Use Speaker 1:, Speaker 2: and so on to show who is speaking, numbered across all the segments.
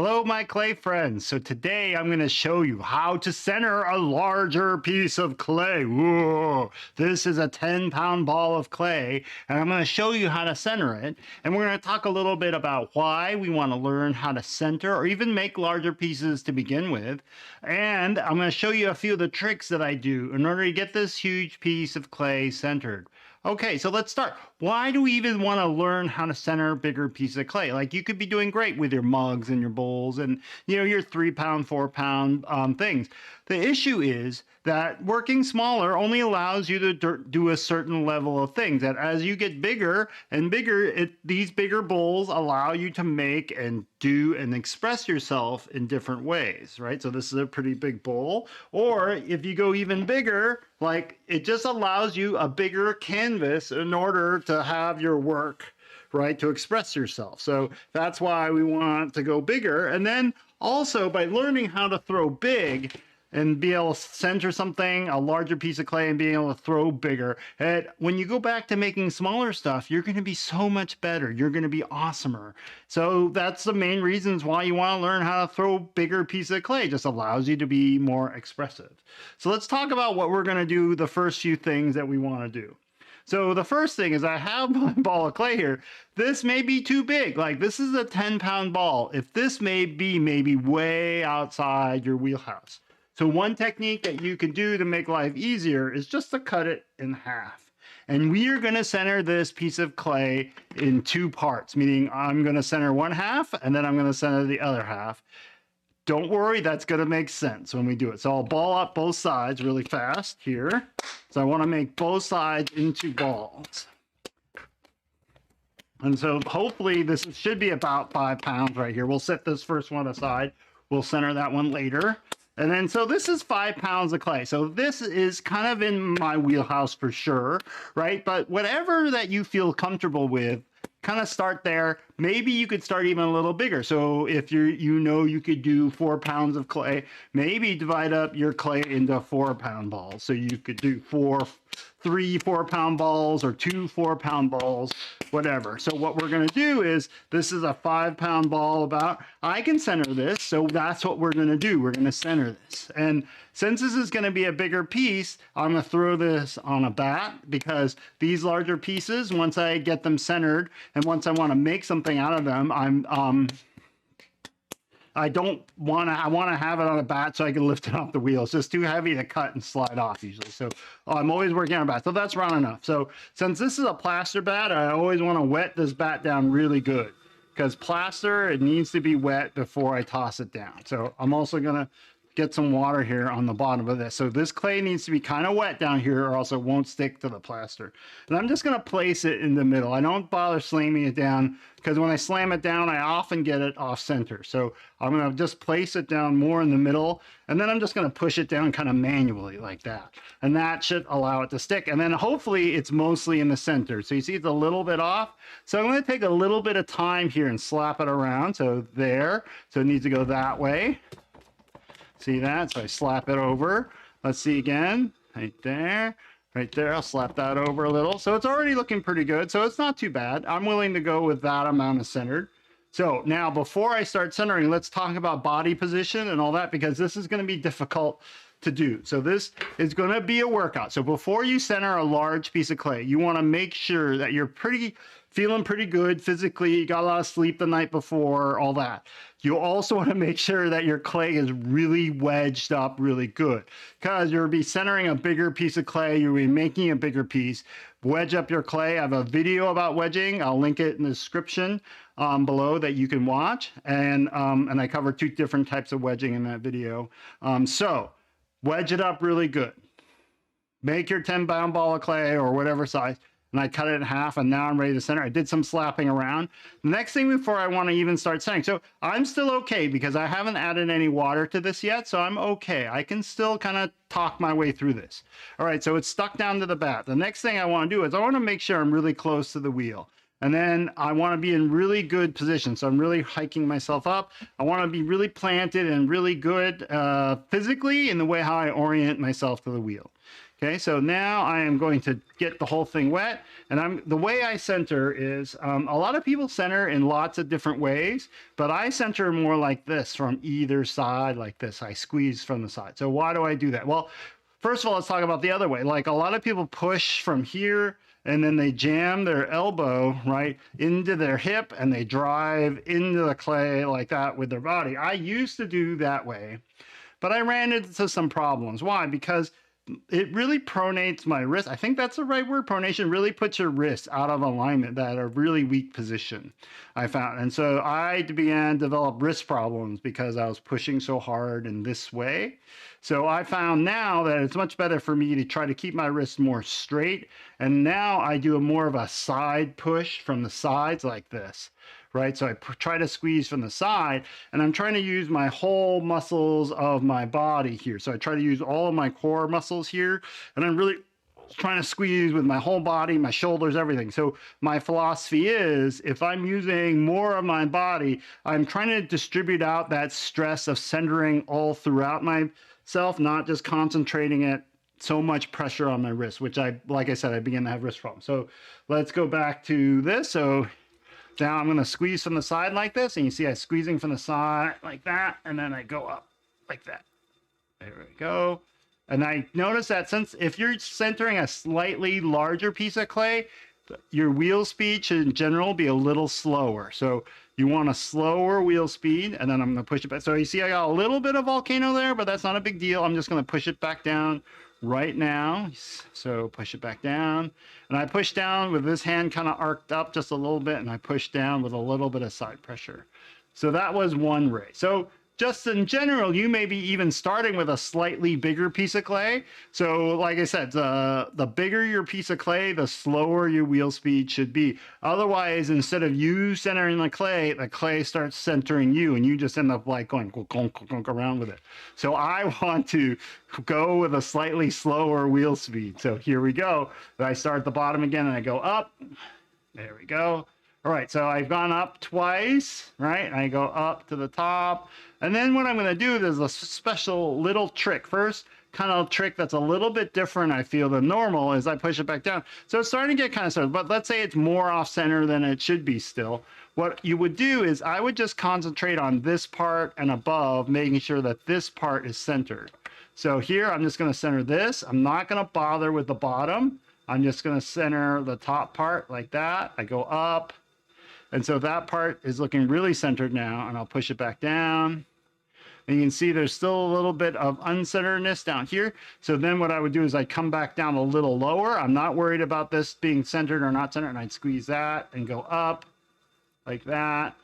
Speaker 1: Hello, my clay friends. So today I'm going to show you how to center a larger piece of clay. Whoa. This is a 10-pound ball of clay, and I'm going to show you how to center it. And we're going to talk a little bit about why we want to learn how to center or even make larger pieces to begin with. And I'm going to show you a few of the tricks that I do in order to get this huge piece of clay centered. Okay, so let's start. Why do we even want to learn how to center a bigger piece of clay? Like, you could be doing great with your mugs and your bowls and, your 3-pound, 4-pound things. The issue is that working smaller only allows you to do a certain level of things. That as you get bigger and bigger, these bigger bowls allow you to make and do and express yourself in different ways, right? So this is a pretty big bowl. Or if you go even bigger, like, it just allows you a bigger canvas in order to have your work, right, to express yourself. So that's why we want to go bigger. And then also, by learning how to throw big and be able to center something, a larger piece of clay, and being able to throw bigger, and when you go back to making smaller stuff, you're going to be so much better. You're going to be awesomer. So that's the main reasons why you want to learn how to throw bigger piece of clay. It just allows you to be more expressive. So let's talk about what we're going to do, the first few things that we want to do. So the first thing is, I have my ball of clay here. This may be too big. Like, this is a 10-pound ball. If this may be maybe way outside your wheelhouse. So one technique that you can do to make life easier is just to cut it in half. And we are going to center this piece of clay in two parts, meaning I'm going to center one half and then I'm going to center the other half. Don't worry, that's going to make sense when we do it. So I'll ball up both sides really fast here. So I want to make both sides into balls. And so hopefully this should be about 5 pounds right here. We'll set this first one aside. We'll center that one later. And then, so this is 5 pounds of clay. So this is kind of in my wheelhouse for sure, right? But whatever that you feel comfortable with, kind of start there. Maybe you could start even a little bigger. So if you could do 4 pounds of clay, maybe divide up your clay into 4-pound balls. So you could do 3 4-pound balls or 2 4-pound balls, whatever. So what we're going to do is, this is a 5-pound ball about. I can center this, so that's what we're going to do. We're going to center this. And since this is going to be a bigger piece, I'm going to throw this on a bat, because these larger pieces, once I get them centered and once I want to make something out of them, I want to have it on a bat so I can lift it off the wheel. It's just too heavy to cut and slide off usually. So I'm always working on a bat. So that's round enough. So since this is a plaster bat, I always want to wet this bat down really good, because plaster, it needs to be wet before I toss it down. So I'm also going to get some water here on the bottom of this. So this clay needs to be kind of wet down here, or else it won't stick to the plaster. And I'm just going to place it in the middle. I don't bother slamming it down, because when I slam it down, I often get it off center. So I'm going to just place it down more in the middle, and then I'm just going to push it down kind of manually like that. And that should allow it to stick. And then hopefully it's mostly in the center. So you see it's a little bit off. So I'm going to take a little bit of time here and slap it around. So there. So it needs to go that way. See that? So I slap it over. Let's see again. Right there. Right there. I'll slap that over a little. So it's already looking pretty good. So it's not too bad. I'm willing to go with that amount of centered. So now, before I start centering, let's talk about body position and all that, because this is going to be difficult to do. So this is going to be a workout. So before you center a large piece of clay, you want to make sure that you're feeling pretty good physically. You got a lot of sleep the night before, all that. You also want to make sure that your clay is really wedged up really good, because you'll be centering a bigger piece of clay. You'll be making a bigger piece. Wedge up your clay. I have a video about wedging. I'll link it in the description below that you can watch. And I cover 2 different types of wedging in that video. So wedge it up really good. Make your 10-pound ball of clay or whatever size. And I cut it in half, and now I'm ready to center. I did some slapping around. The next thing before I want to even start centering. So I'm still okay, because I haven't added any water to this yet, so I'm okay. I can still kind of talk my way through this. All right, so it's stuck down to the bat. The next thing I want to do is I want to make sure I'm really close to the wheel. And then I want to be in really good position. So I'm really hiking myself up. I want to be really planted and really good physically in the way how I orient myself to the wheel. Okay, so now I am going to get the whole thing wet, and the way I center is a lot of people center in lots of different ways, but I center more like this from either side, like this. I squeeze from the side. So why do I do that? Well, first of all, let's talk about the other way. Like a lot of people push from here and then they jam their elbow right into their hip and they drive into the clay like that with their body. I used to do that way, but I ran into some problems. Why? Because it really pronates my wrist. I think that's the right word. Pronation really puts your wrists out of alignment, that a really weak position, I found. And so I began to develop wrist problems because I was pushing so hard in this way. So I found now that it's much better for me to try to keep my wrists more straight. And now I do more of a side push from the sides like this. Right, so I try to squeeze from the side, and I'm trying to use my whole muscles of my body here. So I try to use all of my core muscles here, and I'm really trying to squeeze with my whole body, my shoulders, everything. So my philosophy is, if I'm using more of my body, I'm trying to distribute out that stress of centering all throughout myself, not just concentrating it so much pressure on my wrist, which like I said, I begin to have wrist problems. So let's go back to this. So now I'm going to squeeze from the side like this, and you see I'm squeezing from the side like that, and then I go up like that. There we go. And I notice that since if you're centering a slightly larger piece of clay, your wheel speed should in general be a little slower. So you want a slower wheel speed, and then I'm going to push it back. So you see I got a little bit of volcano there, but that's not a big deal. I'm just going to push it back down right now. So push it back down, and I push down with this hand kind of arced up just a little bit, and I push down with a little bit of side pressure. So that was one ray. So just in general, you may be even starting with a slightly bigger piece of clay. So like I said, the bigger your piece of clay, the slower your wheel speed should be. Otherwise, instead of you centering the clay starts centering you, and you just end up like going around with it. So I want to go with a slightly slower wheel speed. So here we go. I start at the bottom again, and I go up. There we go. All right, so I've gone up twice, right? And I go up to the top. And then what I'm going to do is a special little trick. First kind of trick that's a little bit different, I feel, than normal, is I push it back down. So it's starting to get kind of started, but let's say it's more off center than it should be still. What you would do is I would just concentrate on this part and above, making sure that this part is centered. So here I'm just going to center this. I'm not going to bother with the bottom. I'm just going to center the top part like that. I go up. And so that part is looking really centered now, and I'll push it back down. And you can see there's still a little bit of uncenteredness down here. So then what I would do is I'd come back down a little lower. I'm not worried about this being centered or not centered, and I'd squeeze that and go up like that.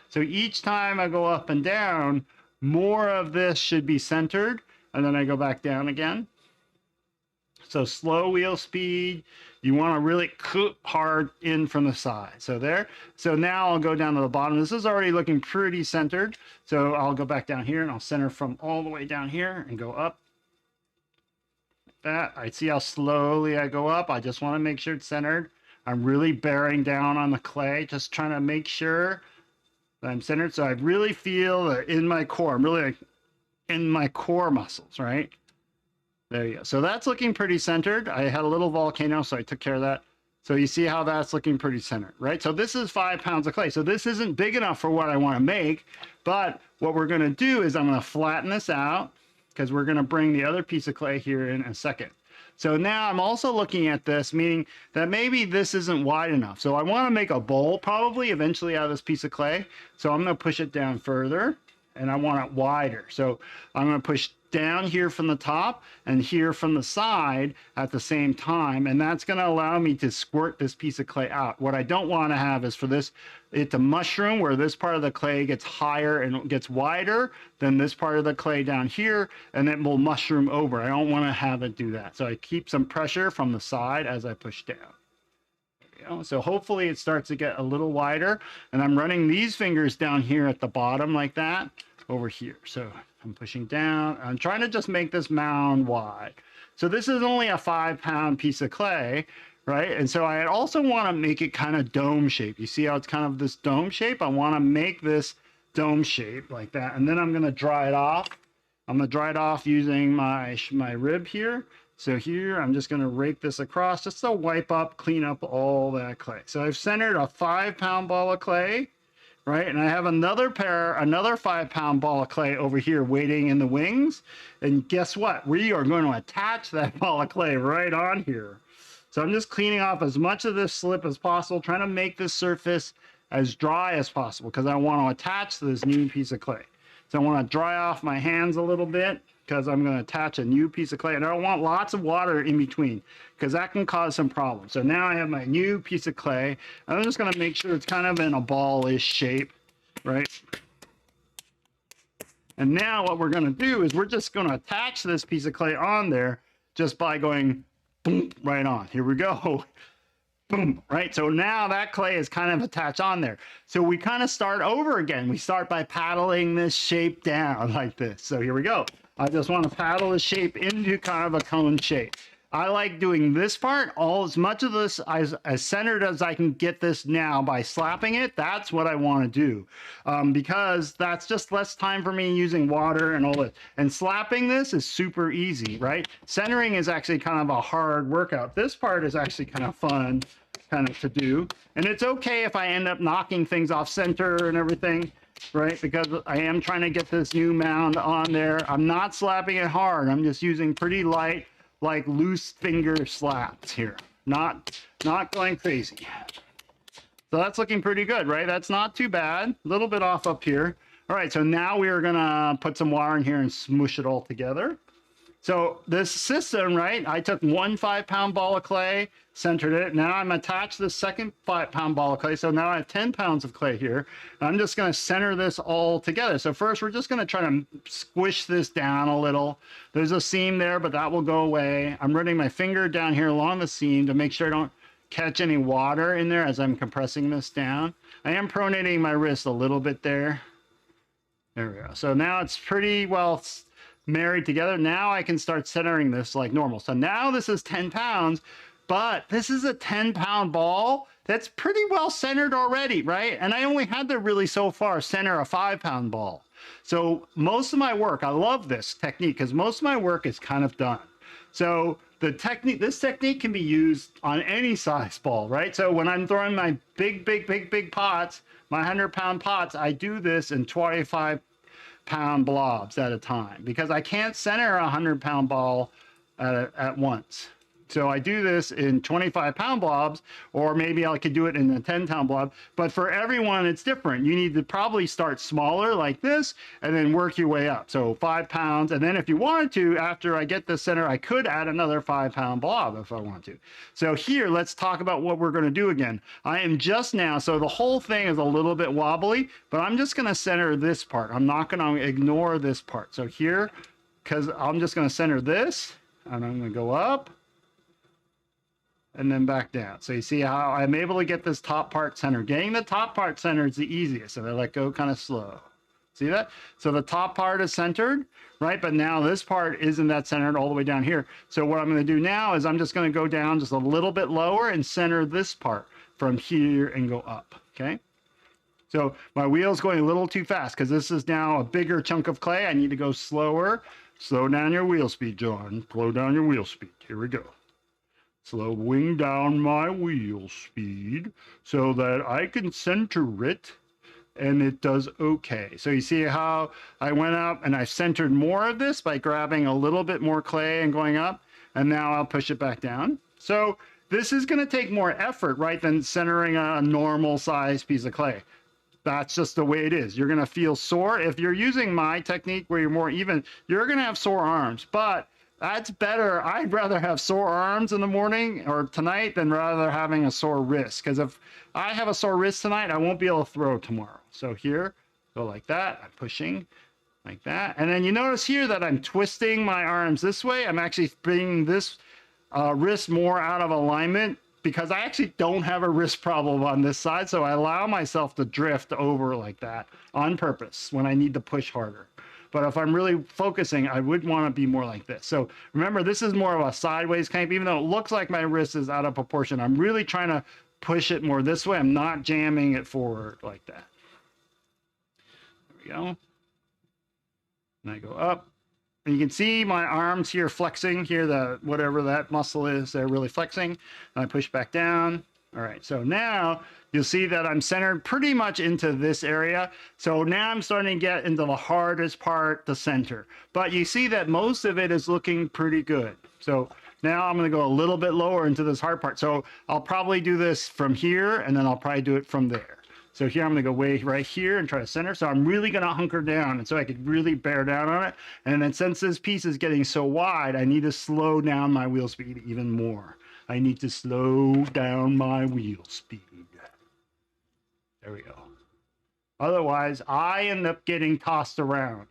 Speaker 1: So each time I go up and down, more of this should be centered, and then I go back down again. So slow wheel speed. You want to really cook hard in from the side. So there. So now I'll go down to the bottom. This is already looking pretty centered. So I'll go back down here, and I'll center from all the way down here and go up. Like that. I see how slowly I go up. I just want to make sure it's centered. I'm really bearing down on the clay, just trying to make sure that I'm centered. So I really feel that in my core, I'm really like in my core muscles, right? There you go. So that's looking pretty centered. I had a little volcano, so I took care of that. So you see how that's looking pretty centered, right? So this is 5 pounds of clay. So this isn't big enough for what I want to make, but what we're going to do is I'm going to flatten this out because we're going to bring the other piece of clay here in a second. So now I'm also looking at this, meaning that maybe this isn't wide enough. So I want to make a bowl probably eventually out of this piece of clay. So I'm going to push it down further, and I want it wider. So I'm going to push down here from the top and here from the side at the same time, and that's going to allow me to squirt this piece of clay out. What I don't want to have is for it to mushroom, where this part of the clay gets higher and gets wider than this part of the clay down here, and it will mushroom over. I don't want to have it do that. So I keep some pressure from the side as I push down. There we go. So hopefully it starts to get a little wider, and I'm running these fingers down here at the bottom like that over here. So I'm pushing down. I'm trying to just make this mound wide. So this is only a 5 pound piece of clay, right? And so I also want to make it kind of dome shape. You see how it's kind of this dome shape? I want to make this dome shape like that. And then I'm going to dry it off. I'm going to dry it off using my rib here. So here, I'm just gonna rake this across just to wipe up, clean up all that clay. So I've centered a 5-pound ball of clay, right? And I have another 5-pound ball of clay over here waiting in the wings. And guess what? We are going to attach that ball of clay right on here. So I'm just cleaning off as much of this slip as possible, trying to make this surface as dry as possible because I want to attach this new piece of clay. So I want to dry off my hands a little bit because I'm going to attach a new piece of clay. And I don't want lots of water in between because that can cause some problems. So now I have my new piece of clay. I'm just going to make sure it's kind of in a ball-ish shape, right? And now what we're going to do is we're just going to attach this piece of clay on there just by going boom, right on. Here we go. Boom, right? So now that clay is kind of attached on there. So we kind of start over again. We start by paddling this shape down like this. So here we go. I just want to paddle the shape into kind of a cone shape. I like doing this part, all as much of this as centered as I can get this now by slapping it. That's what I want to do because that's just less time for me using water and all that. And slapping this is super easy, right? Centering is actually kind of a hard workout. This part is actually kind of fun kind of to do. And it's okay if I end up knocking things off center and everything, right? Because I am trying to get this new mound on there. I'm not slapping it hard. I'm just using pretty light, like loose finger slaps here, not going crazy. So that's looking pretty good, right? That's not too bad. A little bit off up here. All right, so now we are gonna put some water in here and smoosh it all together. So this system, right? I took one 5-pound ball of clay, centered it. Now I'm attached the second 5-pound ball of clay. So now I have 10 pounds of clay here. I'm just going to center this all together. So first we're just going to try to squish this down a little. There's a seam there, but that will go away. I'm running my finger down here along the seam to make sure I don't catch any water in there as I'm compressing this down. I am pronating my wrist a little bit there. There we go. So now it's pretty well married together. Now I can start centering this like normal. So now this is 10 pounds, but this is a 10-pound ball that's pretty well centered already, right? And I only had to really so far center a 5-pound ball. So most of my work, I love this technique because most of my work is kind of done. So the technique, this technique can be used on any size ball, right? So when I'm throwing my big pots, my 100-pound pots, I do this in 25-pound blobs at a time because I can't center a 100-pound ball at once. So I do this in 25-pound blobs, or maybe I could do it in a 10-pound blob. But for everyone, it's different. You need to probably start smaller like this and then work your way up. So 5 pounds. And then if you wanted to, after I get the center, I could add another 5-pound blob if I want to. So here, let's talk about what we're going to do again. I am just now, so the whole thing is a little bit wobbly, but I'm just going to center this part. I'm not going to ignore this part. So here, because I'm just going to center this, and I'm going to go up and then back down. So you see how I'm able to get this top part centered. Getting the top part centered is the easiest, and I let go kind of slow. See that? So the top part is centered, right? But now this part isn't that centered all the way down here. So what I'm going to do now is I'm just going to go down just a little bit lower and center this part from here and go up, okay? So my wheel's going a little too fast because this is now a bigger chunk of clay. I need to go slower. Slow down your wheel speed, John. Slow down your wheel speed. Here we go. Slowing down my wheel speed so that I can center it and it does okay. So you see how I went up and I centered more of this by grabbing a little bit more clay and going up, and now I'll push it back down. So this is going to take more effort, right, than centering a normal size piece of clay. That's just the way it is. You're going to feel sore. If you're using my technique where you're more even, you're going to have sore arms, but that's better. I'd rather have sore arms in the morning or tonight than rather having a sore wrist. Because if I have a sore wrist tonight, I won't be able to throw tomorrow. So here, go like that. I'm pushing like that. And then you notice here that I'm twisting my arms this way. I'm actually bringing this wrist more out of alignment because I actually don't have a wrist problem on this side. So I allow myself to drift over like that on purpose when I need to push harder. But if I'm really focusing, I would want to be more like this. So remember, this is more of a sideways clamp. Even though it looks like my wrist is out of proportion, I'm really trying to push it more this way. I'm not jamming it forward like that. There we go. And I go up And you can see my arms here flexing here, the whatever that muscle is, they're really flexing. And I push back down. All right, so now you'll see that I'm centered pretty much into this area. So now I'm starting to get into the hardest part, the center. But you see that most of it is looking pretty good. So now I'm gonna go a little bit lower into this hard part. So I'll probably do this from here, and then I'll probably do it from there. So here I'm gonna go way right here and try to center. So I'm really gonna hunker down, and so I could really bear down on it. And then since this piece is getting so wide, I need to slow down my wheel speed even more. I need to slow down my wheel speed. There we go. Otherwise, I end up getting tossed around,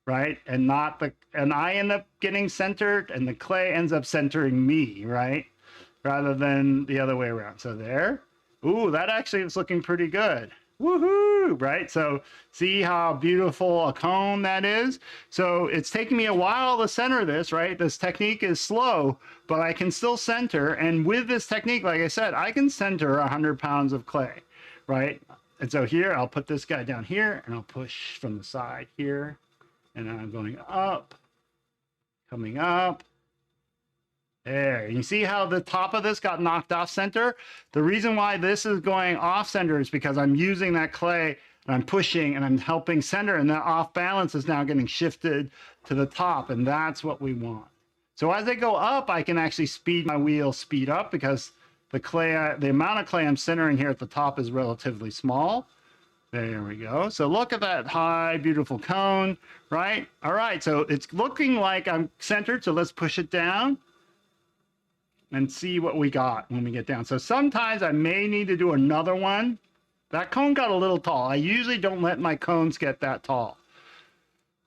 Speaker 1: right? And I end up getting centered, and the clay ends up centering me, right? Rather than the other way around. So there. Ooh, that actually is looking pretty good. Woohoo, right? So see how beautiful a cone that is? So it's taking me a while to center this, right? This technique is slow, but I can still center. And with this technique, like I said, I can center 100 pounds of clay, right? And so here, I'll put this guy down here, and I'll push from the side here. And I'm going up, coming up. There, you see how the top of this got knocked off center? The reason why this is going off center is because I'm using that clay and I'm pushing and I'm helping center, and that off balance is now getting shifted to the top, and that's what we want. So as I go up, I can actually speed my wheel speed up because the clay, the amount of clay I'm centering here at the top is relatively small. There we go. So look at that high, beautiful cone, right? All right, so it's looking like I'm centered, so let's push it down and see what we got when we get down. So sometimes I may need to do another one. That cone got a little tall. I usually don't let my cones get that tall.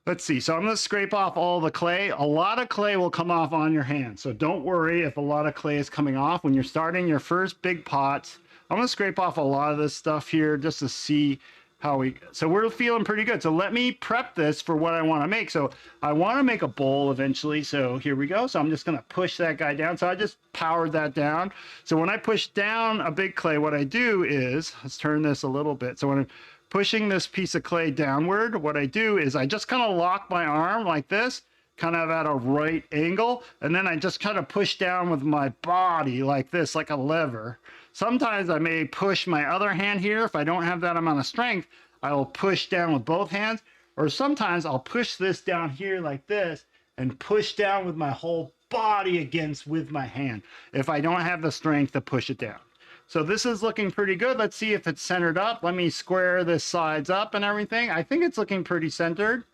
Speaker 1: Let's see. So I'm going to scrape off all the clay. A lot of clay will come off on your hand. So don't worry if a lot of clay is coming off. When you're starting your first big pots, I'm going to scrape off a lot of this stuff here just to see how so we're feeling pretty good. So let me prep this for what I want to make. So I want to make a bowl eventually. So here we go. So I'm just going to push that guy down. So I just powered that down. So when I push down a big clay, what I do is, let's turn this a little bit. So when I'm pushing this piece of clay downward, what I do is I just kind of lock my arm like this, kind of at a right angle. And then I just kind of push down with my body like this, like a lever. Sometimes I may push my other hand here. If I don't have that amount of strength, I will push down with both hands. Or sometimes I'll push this down here like this and push down with my whole body against with my hand if I don't have the strength to push it down. So this is looking pretty good. Let's see if it's centered up. Let me square this sides up and everything. I think it's looking pretty centered.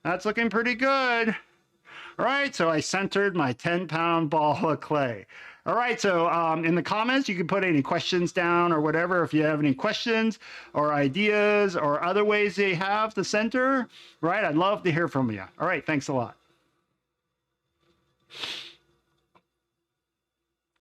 Speaker 1: That's looking pretty good. All right, so I centered my 10-pound ball of clay. All right, so in the comments, you can put any questions down or whatever. If you have any questions or ideas or other ways they have to center, right? I'd love to hear from you. All right, thanks a lot.